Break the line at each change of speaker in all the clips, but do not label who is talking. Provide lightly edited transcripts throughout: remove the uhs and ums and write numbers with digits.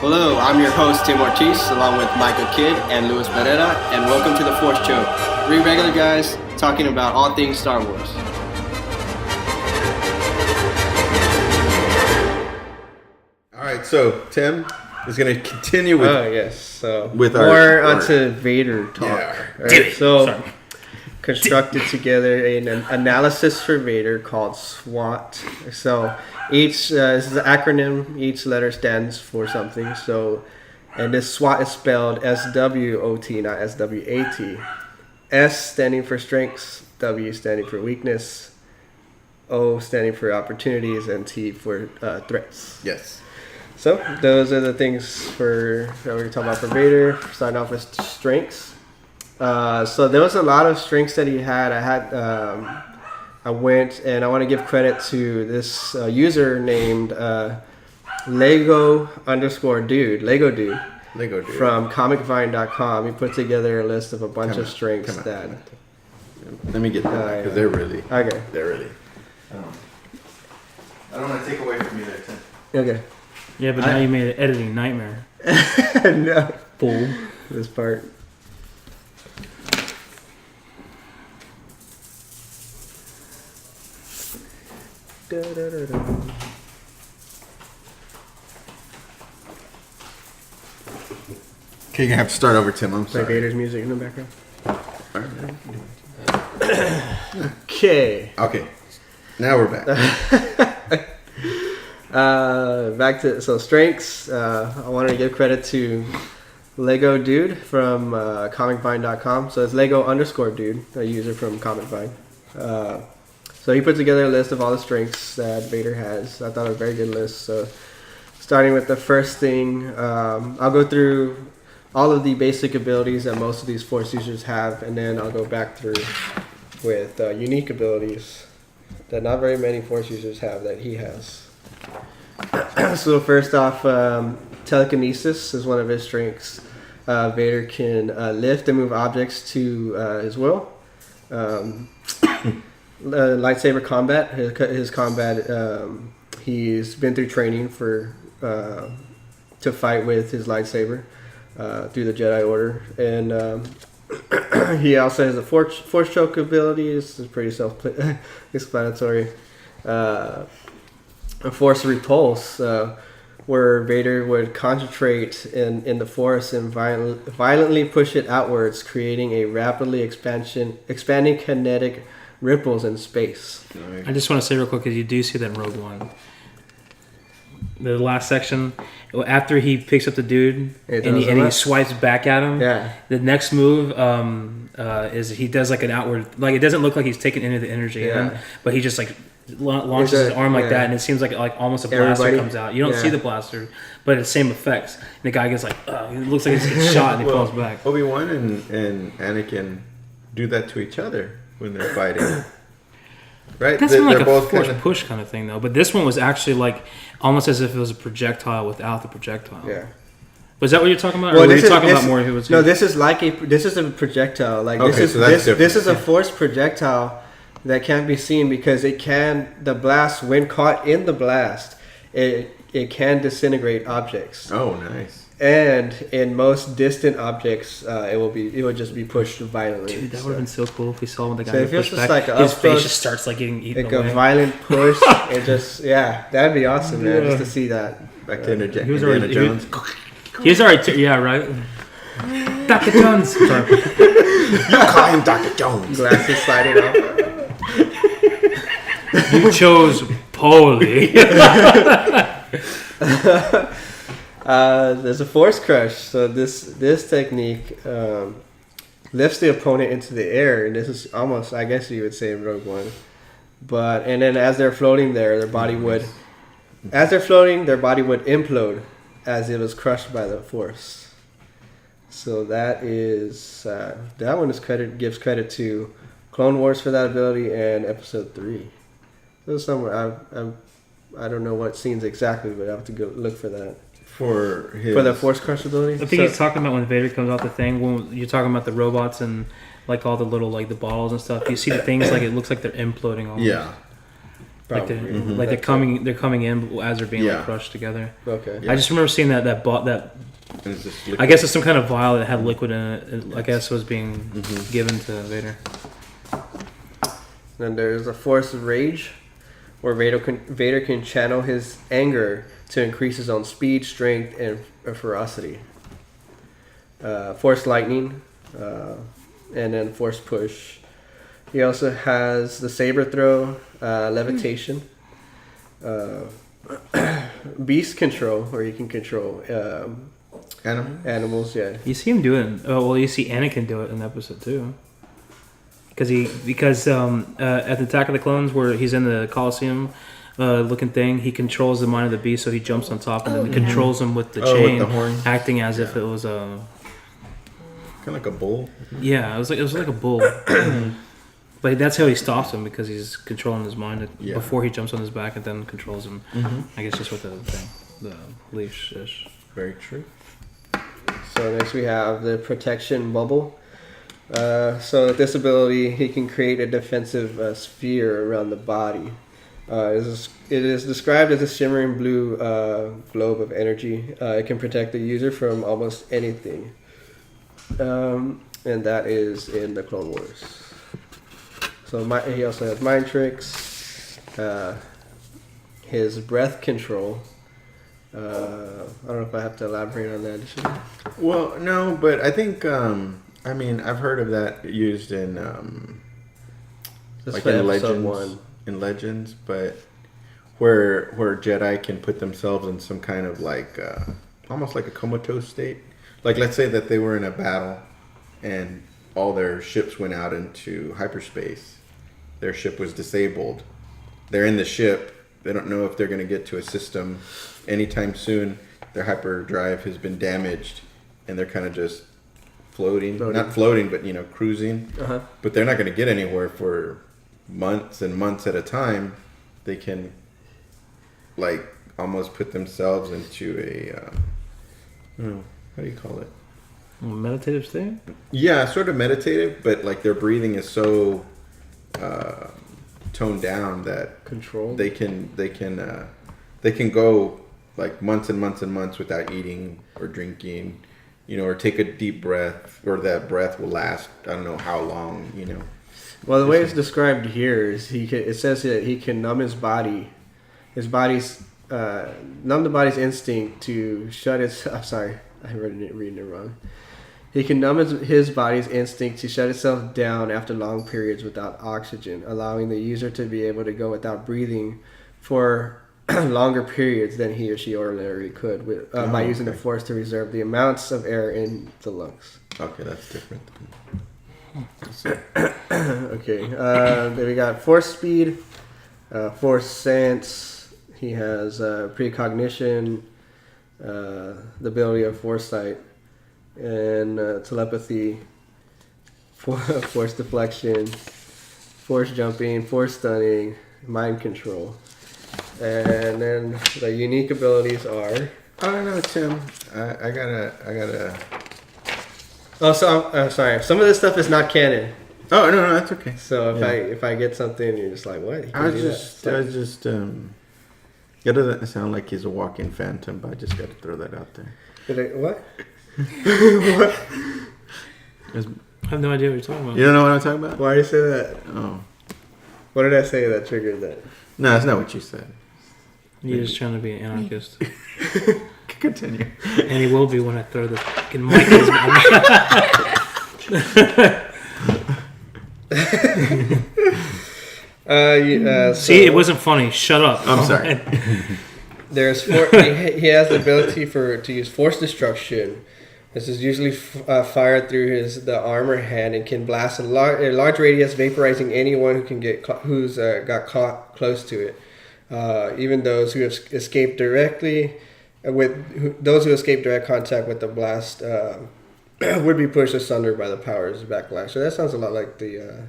Hello, I'm your host Tim Ortiz, along with Michael Kidd and Luis Barrera, and welcome to the Force Choke. Three regular guys talking about all things Star Wars.
All right, so Tim is going to continue with.
With more onto Vader talk.
Yeah.
Right? So, constructed together an analysis for Vader called SWOT. So, each this is an acronym. Each letter stands for something. So, and this SWOT is spelled SWOT, not SWAT. S standing for strengths, W standing for weakness, O standing for opportunities, and T for threats.
Yes.
So those are the things that we're talking about for Vader. Starting off with strengths. So there was a lot of strengths that he had. I went and I want to give credit to this user named Lego Dude from comicvine.com. He put together a list of a bunch of strengths that.
Let me get that because they're really.
Okay.
They're really. I don't want to take away from you there, Tim.
Okay.
Yeah, but now you made an editing nightmare.
No.
Fool.
This part.
Okay, you're gonna have to start over, Tim. I'm sorry.
Like Vader's music in the background. Okay.
Okay. Now we're back.
Back to strengths. I wanted to give credit to Lego Dude from comicvine.com. So it's Lego_Dude, a user from comicvine. So he put together a list of all the strengths that Vader has. I thought it was a very good list. So starting with the first thing, I'll go through all of the basic abilities that most of these Force users have, and then I'll go back through with unique abilities that not very many Force users have that he has. So first off, telekinesis is one of his strengths. Vader can lift and move objects to his will. Lightsaber combat, his combat, he's been through training to fight with his lightsaber through the Jedi Order, and he also has a force choke ability. This is pretty self-explanatory. A force repulse, where Vader would concentrate in the force and violently push it outwards, creating a rapidly expanding kinetic ripples in space.
I just want to say real quick, because you do see that in Rogue One. The last section, after he picks up the dude and he swipes back at him, the next move is he does like an outward, like it doesn't look like he's taking any of the energy in, but he just like launches his arm like that, and it seems like almost a blaster comes out. You don't see the blaster, but it's the same effects. And the guy gets like, it looks like he's getting shot, and he falls back.
Obi-Wan and Anakin do that to each other when they're fighting. Right?
That's like a force push kind of thing, though. But this one was actually like almost as if it was a projectile without the projectile.
Yeah.
Was that what you're talking about? Or were you talking about more?
No, this is a projectile. Like this is a force projectile that can't be seen because the blast, when caught in the blast, it can disintegrate objects.
Oh, nice.
And in most distant objects, it will just be pushed violently.
Dude, that would have been so cool if we saw when the guy
so
pushed back.
Like
his face just starts like getting eaten
like
away.
A violent push. It just that'd be awesome, man. Just to see that.
Back to Indiana
Jones.
Jones.
He's already right. Dr. Jones. Sorry.
You call him Dr. Jones.
Glasses sliding off.
You chose poorly.
There's a force crush. So this technique lifts the opponent into the air, and this is almost, I guess you would say, in Rogue One. And then as they're floating there, their body would implode as it was crushed by the force. So that is that one gives credit to Clone Wars for that ability and Episode 3. So somewhere I don't know what scenes exactly, but I have to go look for that.
For
the force crush ability.
I think he's talking about when Vader comes out the thing. When you're talking about the robots and like all the little like the bottles and stuff. You see the things like it looks like they're imploding almost.
Yeah.
Probably.
Like they're coming in as they're being like crushed together.
Okay.
I just remember seeing that I guess it's some kind of vial that had liquid in it. I guess was being given to Vader.
Then there's a Force Rage, where Vader can channel his anger to increase his own speed, strength, and ferocity. Force Lightning, and then Force Push. He also has the Saber Throw, Levitation, Beast Control, where you can control animals. Yeah,
you see him do it. You see Anakin do it in episode 2. Because at the Attack of the Clones, where he's in the Coliseum looking thing, he controls the mind of the beast, so he jumps on top and then controls him with the chain,
with the horn.
acting as if it was a
kind of like a bull.
Yeah, it was like a bull. But that's how he stops him, because he's controlling his mind before he jumps on his back and then controls him. I guess just with the leash ish.
Very true.
So next we have the Protection Bubble. So with this ability, he can create a defensive sphere around the body. It is described as a shimmering blue globe of energy. It can protect the user from almost anything. And that is in the Clone Wars. So he also has Mind Tricks. His Breath Control. I don't know if I have to elaborate on that.
Well, no, but I think... I've heard of that used in like in Legends. In Legends, but where Jedi can put themselves in some kind of like almost like a comatose state. Like, let's say that they were in a battle and all their ships went out into hyperspace. Their ship was disabled. They're in the ship. They don't know if they're going to get to a system anytime soon. Their hyperdrive has been damaged, and they're kind of just floating. Not floating, but cruising. But they're not going to get anywhere for months and months at a time. They can like almost put themselves into a how do you call it?
Meditative state?
Yeah, sort of meditative, but like their breathing is so toned down that
controlled.
They can go like months and months and months without eating or drinking, or take a deep breath, or that breath will last I don't know how long,
Well, the way it's described here is it says that he can numb his body's numb the body's instinct to shut its. I'm sorry, I'm reading it wrong. He can numb his body's instinct to shut itself down after long periods without oxygen, allowing the user to be able to go without breathing for longer periods than he or she ordinarily could by using the Force to reserve the amounts of air in the lungs.
Okay, that's different.
Okay, then we got Force Speed, Force Sense. He has Precognition, the ability of Foresight, and Telepathy, Force Deflection, Force Jumping, Force Stunning, Mind Control. And then the unique abilities are...
I don't know, Tim. I gotta...
Oh, so I'm sorry. Some of this stuff is not canon.
Oh, no, that's okay.
So if I get something, you're just like, what?
I was just it doesn't sound like he's a walking phantom, but I just got to throw that out there.
What?
What? I have no idea what you're talking about.
You don't know what I'm talking about?
Why did you say that?
Oh.
What did I say that triggered that?
No, that's not what you said.
You're just trying to be an anarchist.
Continue.
And he will be when I throw the fucking mic in his mouth. See, it wasn't funny. Shut up.
I'm sorry.
He has the ability to use Force Destruction. This is usually fired through the armor hand and can blast a large radius, vaporizing anyone who's got caught close to it. Even those who have escaped directly those who escape direct contact with the blast would be pushed asunder by the power's backlash. So that sounds a lot like the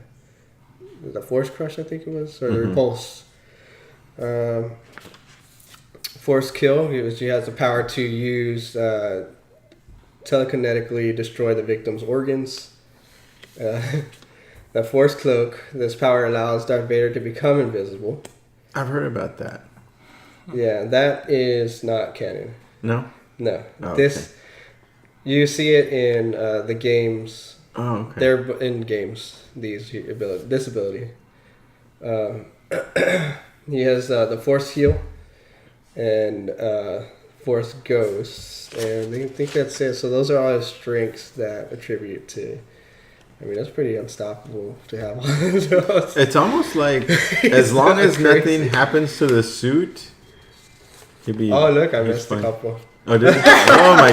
Force Crush, I think it was, or the Repulse. Force Kill. He has the power to use telekinetically destroy the victim's organs. The Force Cloak. This power allows Darth Vader to become invisible.
I've heard about that.
Yeah, that is not canon.
No?
No.
Oh,
This, you see it in the games.
Oh, okay.
They're in games, this ability. He has the Force Heal and Force Ghost, and I think that's it. So those are all his strengths that attribute to. I mean, that's pretty unstoppable to have all those.
It's almost like as long as nothing happens to the suit, he'd be.
Oh, look, I missed a couple.
Oh, did you? Oh, my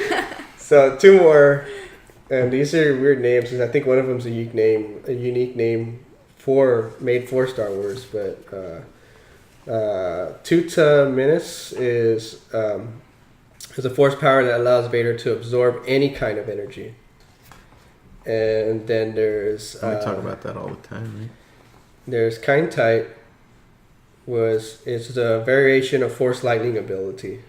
God.
So, 2 more. And these are weird names, because I think one of them's a unique name made for Star Wars. But Tuta Minis is a force power that allows Vader to absorb any kind of energy. And then there's...
we talk about that all the time, right?
There's Kind Tight. It's a variation of Force Lightning ability.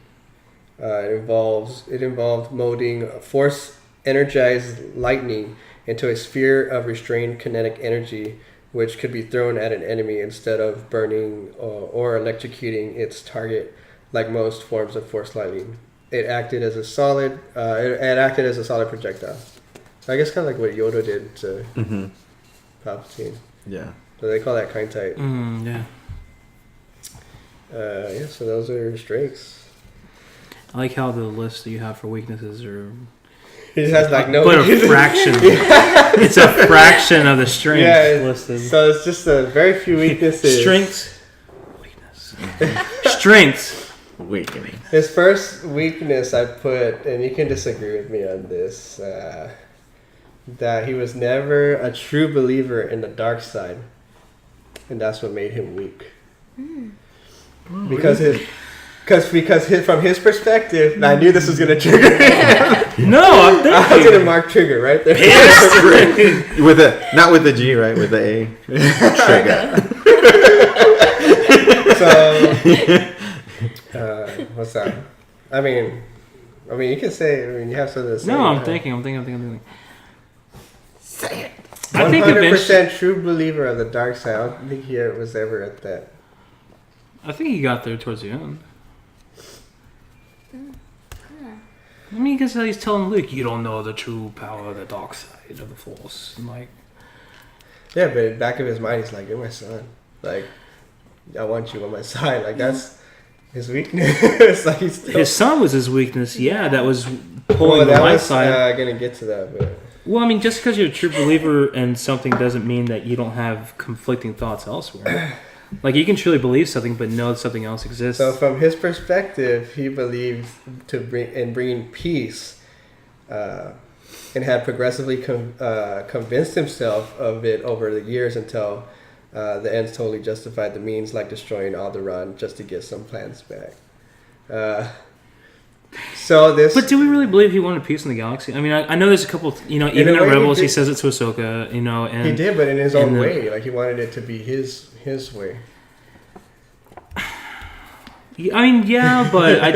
It involved molding Force energized lightning into a sphere of restrained kinetic energy, which could be thrown at an enemy instead of burning or electrocuting its target, like most forms of Force lightning. It acted as a solid. It acted as a solid projectile. I guess kind of like what Yoda did to Palpatine.
Yeah.
So they call that Kind Tight.
Yeah.
Yeah. So those are strengths.
I like how the list that you have for weaknesses are.
He just has like no.
But a fraction. It's a fraction of the strengths listed.
So it's just a very few weaknesses.
Strengths. Weakness. Strengths.
Weakening.
His first weakness I put, and you can disagree with me on this, that he was never a true believer in the dark side, and that's what made him weak. Because from his perspective, and I knew this was gonna trigger him.
No, I'm thinking.
I was gonna mark trigger right there.
Not with the G, right? With the A. Trigger.
So, what's that? I mean, you can say. I mean, you have something to say.
No, I'm thinking.
Say it.
I think
100% true believer of the dark side. I don't think he was ever at that.
I think he got there towards the end. I mean, because he's telling Luke, you don't know the true power of the dark side of the Force. I'm like,
yeah, but in the back of his mind, he's like, "You're my son. Like, I want you on my side." Like that's his weakness. Like
his son was his weakness. Yeah, that was pulling the light side.
Gonna get to that, but.
Well, I mean, just because you're a true believer in something doesn't mean that you don't have conflicting thoughts elsewhere. Like, you can truly believe something, but know that something else exists.
So, from his perspective, he believed bringing peace, and had progressively convinced himself of it over the years until the ends totally justified the means, like destroying Alderaan just to get some plans back. But
do we really believe he wanted peace in the galaxy? I mean, I know there's a couple, even in Rebels, he says it to Ahsoka, and
he did, but in his own way. Like, he wanted it to be his way.
I mean, yeah, but I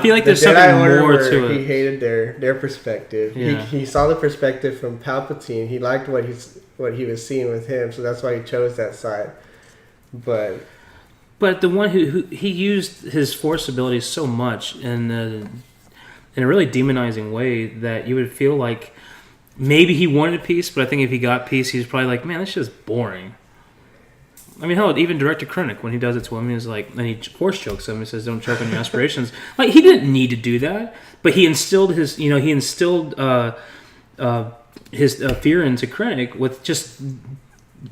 feel like there's something more to it.
He hated their perspective.
Yeah.
He saw the perspective from Palpatine. He liked what he was seeing with him, so that's why he chose that side.
But the one who he used his Force abilities so much in a really demonizing way that you would feel like maybe he wanted peace, but I think if he got peace, he's probably like, man, that's just boring. I mean, hell, even Director Krennic, when he does it to him, he's like, and he Force chokes him and says, "Don't choke on your aspirations." Like, he didn't need to do that, but he instilled his fear into Krennic with just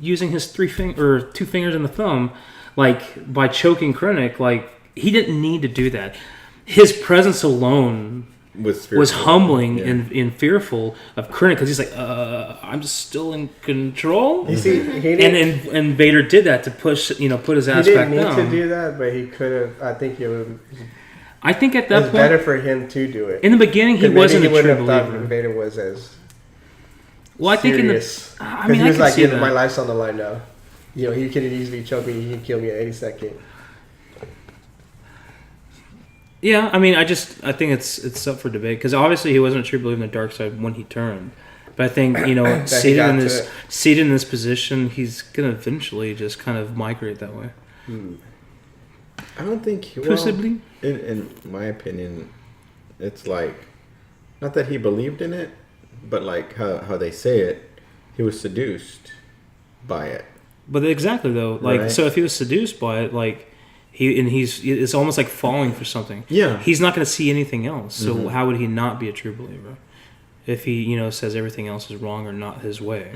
using his 2 fingers and the thumb. Like, by choking Krennic, like, he didn't need to do that. His presence alone was humbling and fearful of Krennic, because he's like, I'm still in control.
You see,
and Vader did that to push, put his ass back down.
He didn't need to do that, but he could have. I think
at that point,
better for him to do it.
In the beginning, he wasn't a true believer.
Vader was as
I think
serious. He was like, my life's on the line now. He could easily choke me. He can kill me at any second.
Yeah, I mean, I think it's up for debate, because obviously he wasn't a true believer in the dark side when he turned, But I think, seated in this position, he's gonna eventually just kind of migrate that way.
I don't think
possibly.
In my opinion, it's like not that he believed in it, but like how they say it, he was seduced by it.
But exactly though, like
right.
So if he was seduced by it, like it's almost like falling for something.
Yeah,
he's not going to see anything else. So how would he not be a true believer if he says everything else is wrong or not his way?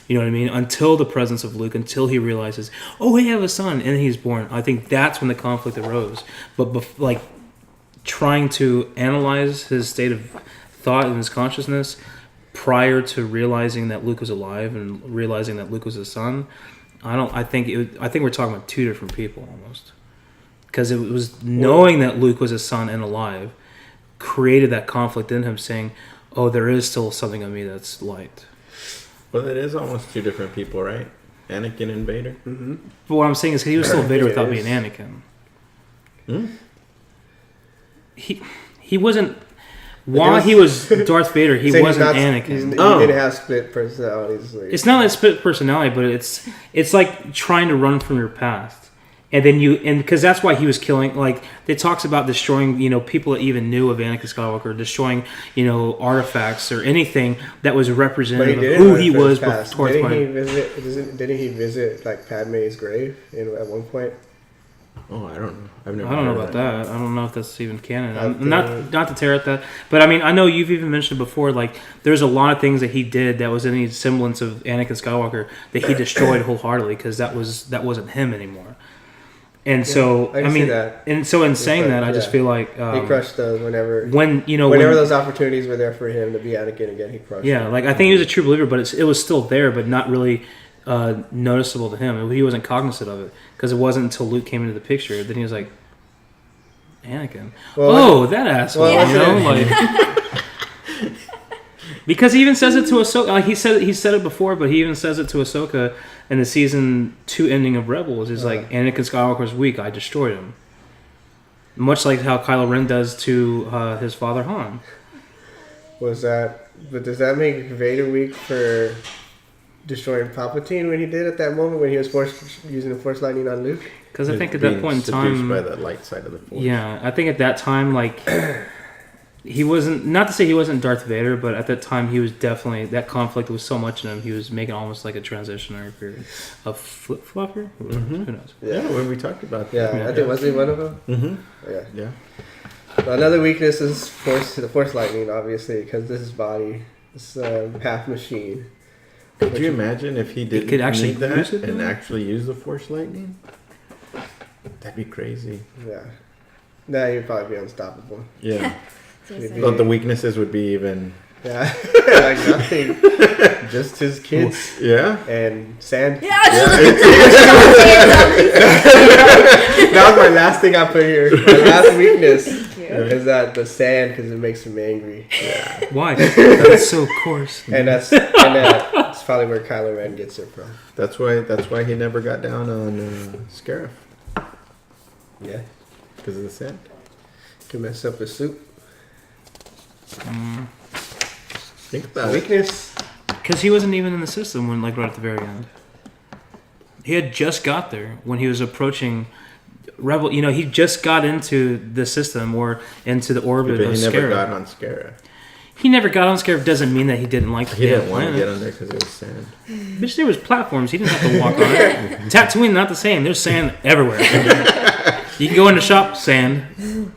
You know what I mean? Until the presence of Luke, until he realizes, oh, I have a son, and he's born. I think that's when the conflict arose. But like trying to analyze his state of thought and his consciousness prior to realizing that Luke was alive and realizing that Luke was his son, I think we're talking about two different people almost. Because it was knowing that Luke was his son and alive created that conflict in him, saying, oh, there is still something in me that's light.
Well, it is almost two different people, right? Anakin and Vader.
But what I'm saying is he was still Vader without being Anakin. He wasn't... While he was Darth Vader, he wasn't Anakin.
He didn't have split personalities.
It's not like split personality, but it's like trying to run from your past. And then because that's why he was killing, like, it talks about destroying, people that even knew of Anakin Skywalker, destroying, artifacts or anything that was representative of who he was before.
Didn't he visit, like, Padme's grave at one point?
Oh, I don't know.
I don't know about that. I don't know if that's even canon. Not to tear at that, but I mean, I know you've even mentioned before. Like, there's a lot of things that he did that was any semblance of Anakin Skywalker that he destroyed wholeheartedly because that wasn't him anymore. And so I mean, and so in saying that, I just feel like
he crushed those whenever those opportunities were there for him to be Anakin again. He crushed.
Yeah, like I think he was a true believer, but it was still there, but not really noticeable to him. He wasn't cognizant of it because it wasn't until Luke came into the picture. Then he was like, Anakin. That asshole. Because he even says it to Ahsoka. Like he said it before, but he even says it to Ahsoka in the season 2 ending of Rebels. He's like, Anakin Skywalker's weak. I destroyed him. Much like how Kylo Ren does to his father Han.
But does that make Vader weak for destroying Palpatine when he did at that moment when he was using the Force lightning on Luke?
Because I think at that point in time,
by the light side of the Force.
Yeah, I think at that time, like. He wasn't, not to say he wasn't Darth Vader, but at that time he was definitely, that conflict was so much in him, he was making almost like a transitionary period. A flip-flopper? Who knows?
Yeah, when we talked about that.
I think, was he one of them? Yeah. Another weakness is the Force lightning, obviously, because this is body. It's half machine.
Could you imagine if he didn't need that and actually use the Force lightning? That'd be crazy.
Yeah. Nah, he'd probably be unstoppable.
Yeah. But the weaknesses would be even...
Yeah, like nothing. Just his kids.
Yeah.
And sand.
Yeah.
That was my last thing I put here. My last weakness is that the sand, because it makes him angry.
Yeah. Why? That's so coarse.
And that's probably where Kylo Ren gets it from.
That's why he never got down on Scarif.
Yeah.
Because of the sand.
To mess up his suit.
Think about
weakness.
Because he wasn't even in the system when, like, right at the very end. He had just got there when he was approaching Rebel. He just got into the system or into the orbit of Scarif.
He never got on Scarif.
He never got on Scarif doesn't mean that he didn't like the
He didn't want to get on there because it was sand.
Bitch, there was platforms. He didn't have to walk on it. Tatooine, not the same. There's sand everywhere. You can go in the shop, sand.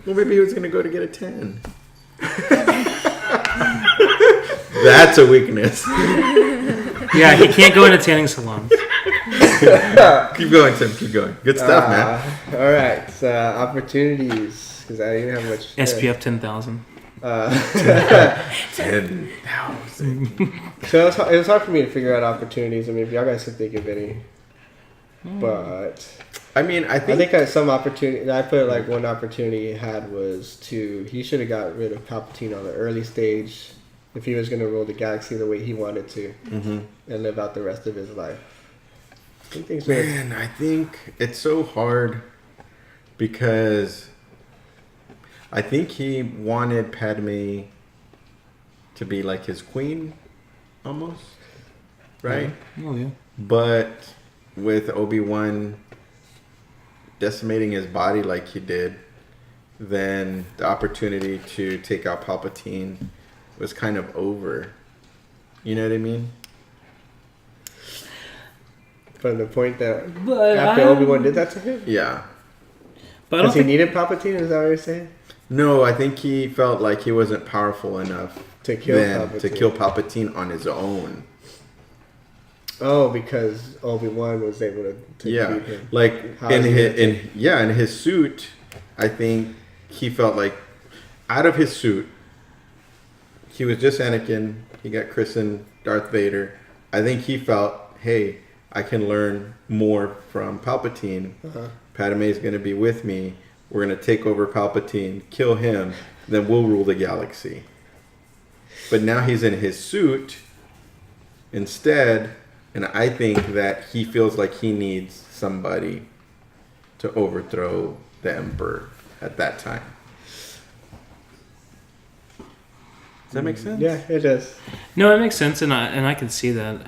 Well, maybe he was going to go to get a tan. That's a weakness.
Yeah, he can't go into tanning salons.
Keep going, Tim. Keep going. Good stuff, man.
All right. Opportunities. Because I didn't have much.
SPF 10,000.
10,000.
So it was hard for me to figure out opportunities. I mean, if y'all guys could think of any. But...
I mean, I think
some opportunity. I put like one opportunity he had was he should have got rid of Palpatine on the early stage if he was going to rule the galaxy the way he wanted to and live out the rest of his life. I
think it's so hard because I think he wanted Padme to be like his queen almost, right?
Oh yeah.
But with Obi-Wan decimating his body like he did, then the opportunity to take out Palpatine was kind of over. You know what I mean?
From the point that after Obi-Wan did that to him?
Yeah.
Because he needed Palpatine, is that what you're saying?
No, I think he felt like he wasn't powerful enough
to kill
Palpatine on his own.
Oh, because Obi-Wan was able to beat him.
Like in his suit, I think he felt like out of his suit, he was just Anakin. He got christened Darth Vader. I think he felt, hey, I can learn more from Palpatine. Padme's going to be with me. We're going to take over Palpatine, kill him, then we'll rule the galaxy. But now he's in his suit instead, and I think that he feels like he needs somebody to overthrow the Emperor at that time. Does that make sense?
Yeah, it does.
No, it makes sense, and I can see that.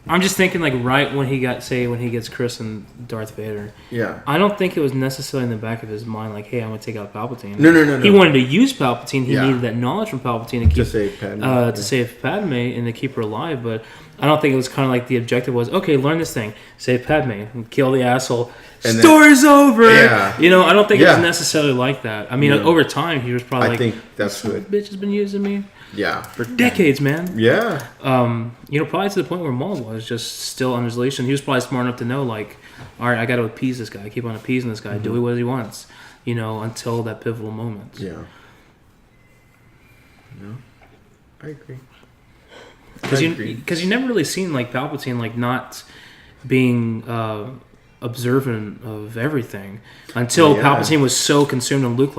I'm just thinking, like, right when he gets christened Darth Vader. Yeah. I don't think it was necessarily in the back of his mind, like, hey, I'm going to take out Palpatine.
No.
He wanted to use Palpatine. He needed that knowledge from Palpatine to
save Padme.
To save Padme and to keep her alive. But I don't think it was kind of like the objective was, okay, learn this thing, save Padme, and kill the asshole. And story's over. Yeah. I don't think it was necessarily like that. I mean, over time, he was probably
think that's good.
Bitch has been using me.
Yeah.
For decades, man.
Yeah.
Probably to the point where Maul was just still under his leash, and he was probably smart enough to know, like, all right, I got to appease this guy. I keep on appeasing this guy. Do what he wants, until that pivotal moment.
Yeah. No, I agree.
Because you never really seen, like, Palpatine, like, not being observant of everything until Palpatine was so consumed on Luke,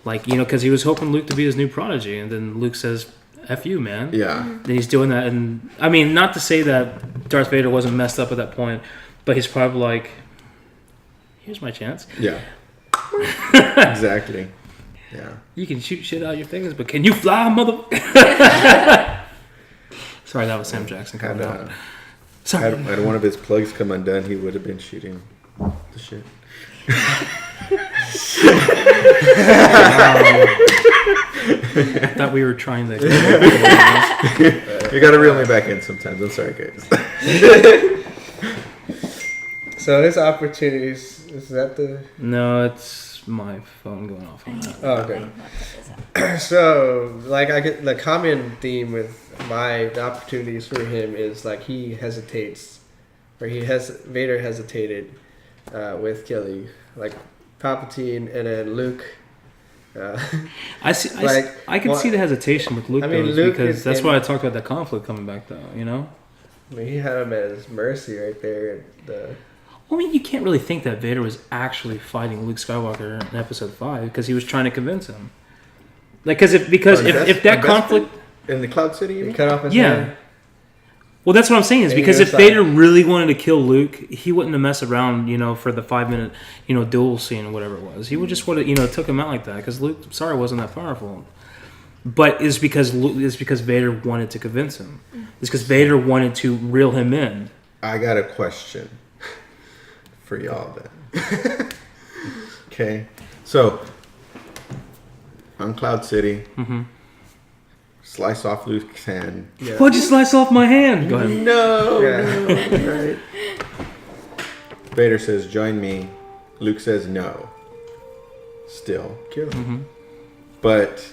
because he was hoping Luke to be his new prodigy, and then Luke says, F you, man.
Yeah.
Then he's doing that, and I mean, not to say that Darth Vader wasn't messed up at that point, but he's probably like, here's my chance.
Yeah. Exactly. Yeah.
You can shoot shit out of your fingers, but can you fly, mother? Sorry, that was Sam Jackson coming out. Sorry.
Had one of his plugs come undone, he would have been shooting the shit.
I thought we were trying to.
You gotta reel me back in sometimes. I'm sorry, guys.
So his opportunities, is that the...
No, it's my phone going off on that.
Oh, okay. So, like, I get the common theme with the opportunities for him is, like, he hesitates, or Vader hesitated with killing, like, Palpatine and then Luke.
I see. I can see the hesitation with Luke, Luke because that's why I talked about that conflict coming back, though.
I mean, he had him at his mercy right there.
I mean, you can't really think that Vader was actually fighting Luke Skywalker in Episode 5 because he was trying to convince him. Like, because if that conflict
in the Cloud City, you mean?
Cut off his hand.
Well, that's what I'm saying is because if Vader really wanted to kill Luke, he wouldn't have messed around, for the 5-minute, duel scene or whatever it was. He would just would have, took him out like that because Luke, wasn't that powerful. But it's because Vader wanted to convince him. It's because Vader wanted to reel him in.
I got a question for y'all then. Okay, so on Cloud City. Mm-hmm. Slice off Luke's hand.
Yeah. Why'd you slice off my hand? Go ahead.
No. Right. Vader says, join me. Luke says no. Still.
Kill him.
Mm-hmm. But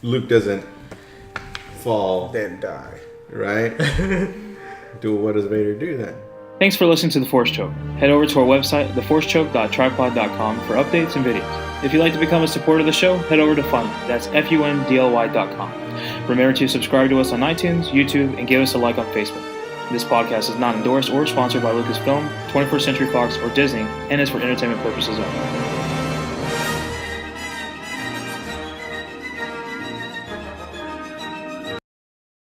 Luke doesn't fall.
Then die.
Right? What does Vader do then?
Thanks for listening to The Force Choke. Head over to our website, theforcechoke.tripod.com for updates and videos. If you'd like to become a supporter of the show, head over to Fundly. That's fundly.com. Remember to subscribe to us on iTunes, YouTube, and give us a like on Facebook. This podcast is not endorsed or sponsored by Lucasfilm, 21st Century Fox, or Disney, and is for entertainment purposes only.